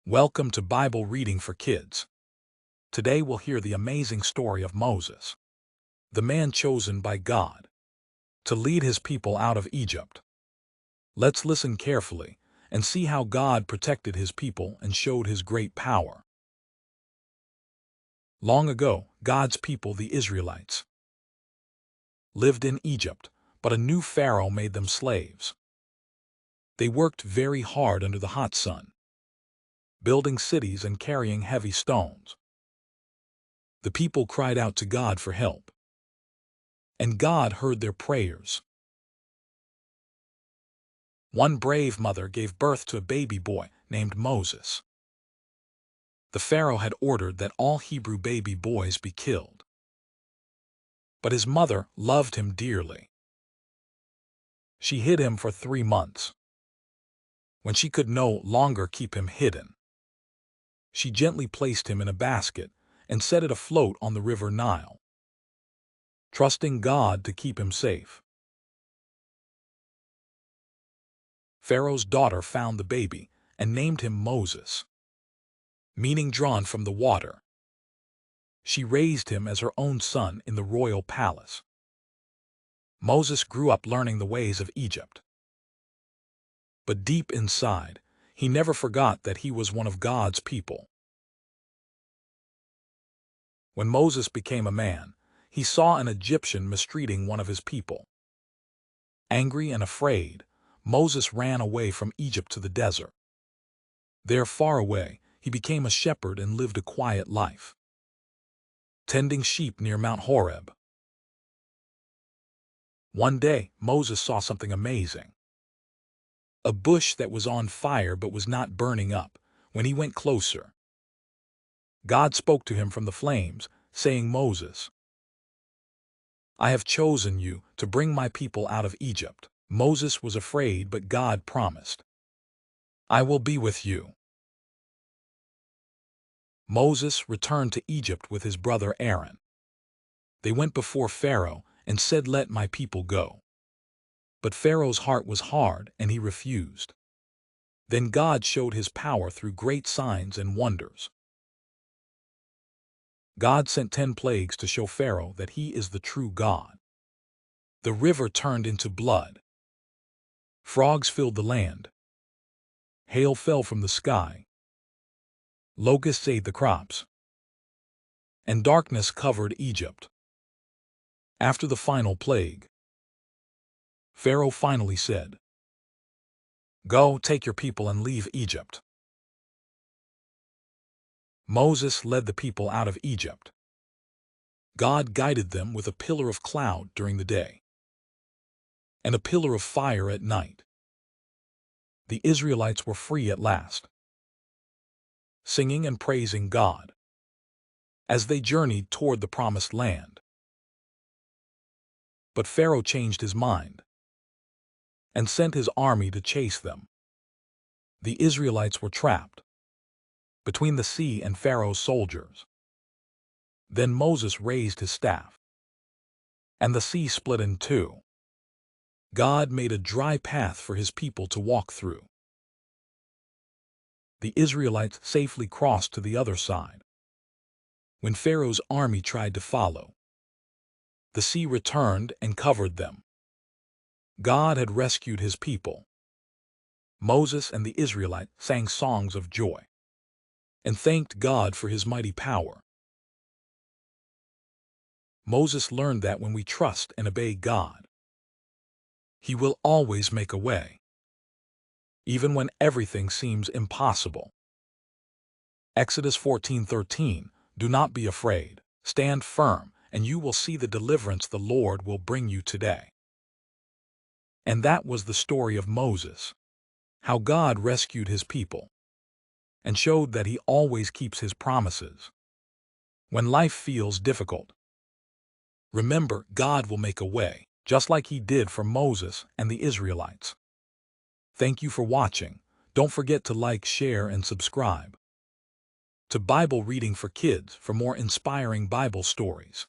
Welcome to Bible Reading for Kids. Today we'll hear the amazing story of Moses, the man chosen by God to lead his people out of Egypt. Let's listen carefully and see how God protected his people and showed his great power. Long ago, God's people, the Israelites, lived in Egypt, but a new Pharaoh made them slaves. They worked very hard under the hot sun, building cities and carrying heavy stones. The people cried out to God for help, and God heard their prayers. One brave mother gave birth to a baby boy named Moses. The Pharaoh had ordered that all Hebrew baby boys be killed. But his mother loved him dearly. She hid him for 3 months. When she could no longer keep him hidden, she gently placed him in a basket and set it afloat on the river Nile, trusting God to keep him safe. Pharaoh's daughter found the baby and named him Moses, meaning drawn from the water. She raised him as her own son in the royal palace. Moses grew up learning the ways of Egypt. But deep inside, he never forgot that he was one of God's people. When Moses became a man, he saw an Egyptian mistreating one of his people. Angry and afraid, Moses ran away from Egypt to the desert. There, far away, he became a shepherd and lived a quiet life, tending sheep near Mount Horeb. One day, Moses saw something amazing. A bush that was on fire but was not burning up. When he went closer, God spoke to him from the flames, saying, "Moses, I have chosen you to bring my people out of Egypt." Moses was afraid, but God promised, "I will be with you." Moses returned to Egypt with his brother Aaron. They went before Pharaoh and said, "Let my people go." But Pharaoh's heart was hard and he refused. Then God showed his power through great signs and wonders. God sent 10 plagues to show Pharaoh that he is the true God. The river turned into blood. Frogs filled the land. Hail fell from the sky. Locusts ate the crops. And darkness covered Egypt. After the final plague, Pharaoh finally said, "Go, take your people and leave Egypt." Moses led the people out of Egypt. God guided them with a pillar of cloud during the day and a pillar of fire at night. The Israelites were free at last, singing and praising God as they journeyed toward the promised land. But Pharaoh changed his mind and sent his army to chase them. The Israelites were trapped between the sea and Pharaoh's soldiers. Then Moses raised his staff, and the sea split in two. God made a dry path for his people to walk through. The Israelites safely crossed to the other side. When Pharaoh's army tried to follow, the sea returned and covered them. God had rescued his people. Moses and the Israelites sang songs of joy and thanked God for his mighty power. Moses learned that when we trust and obey God, he will always make a way, even when everything seems impossible. Exodus 14:13, "Do not be afraid, stand firm, and you will see the deliverance the Lord will bring you today." And that was the story of Moses, how God rescued his people and showed that he always keeps his promises. When life feels difficult, remember, God will make a way, just like he did for Moses and the Israelites. Thank you for watching. Don't forget to like, share, and subscribe to Bible Reading for Kids for more inspiring Bible stories.